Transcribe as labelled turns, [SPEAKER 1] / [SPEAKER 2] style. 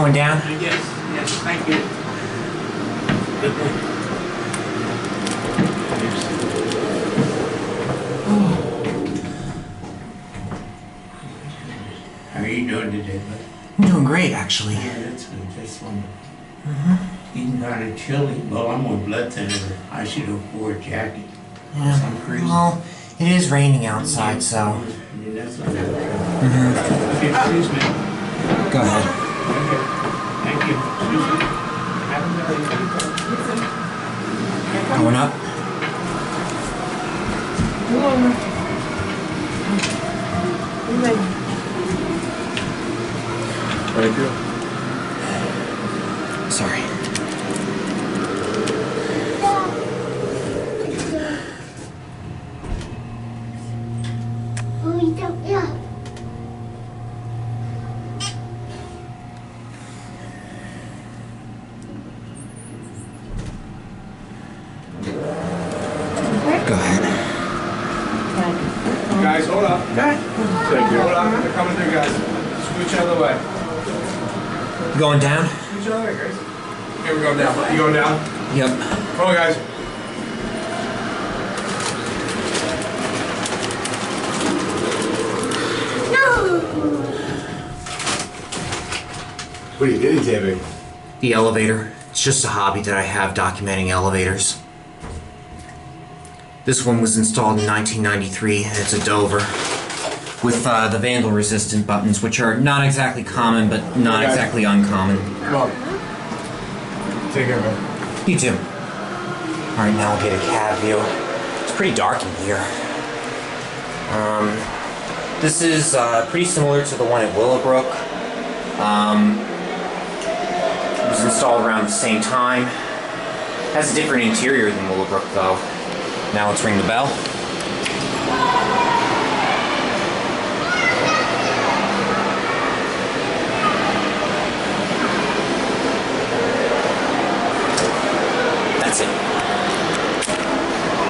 [SPEAKER 1] going down?
[SPEAKER 2] Yes, thank you. How are you doing today, bud?
[SPEAKER 1] I'm doing great, actually.
[SPEAKER 2] Yeah, that's good. That's wonderful. Getting kind of chilly. Well, I'm on blood thinner. I should have wore a jacket.
[SPEAKER 1] Yeah.
[SPEAKER 2] Some crazy.
[SPEAKER 1] Well, it is raining outside, so...
[SPEAKER 2] Yeah, that's not okay, excuse me.
[SPEAKER 1] Go ahead.
[SPEAKER 2] Okay. Thank you. Excuse me.
[SPEAKER 1] Going up?
[SPEAKER 3] Thank you.
[SPEAKER 1] Sorry. Go ahead.
[SPEAKER 3] Guys, hold up. Thank you. Hold up. They're coming through, guys. Scooch out of the way.
[SPEAKER 1] You going down?
[SPEAKER 3] Scooch out of the way, guys. Here we go down. You going down?
[SPEAKER 1] Yep.
[SPEAKER 3] Come on, guys. What are you doing, David?
[SPEAKER 1] The elevator. It's just a hobby that I have, documenting elevators. This one was installed in 1993, and it's a Dover. With the vandal-resistant buttons, which are not exactly common, but not exactly uncommon.
[SPEAKER 3] Come on. Take care, man.
[SPEAKER 1] You too. Alright, now we'll get a cab view. It's pretty dark in here. This is pretty similar to the one at Willowbrook. It was installed around the same time. Has a different interior than Willowbrook, though. Now let's ring the bell.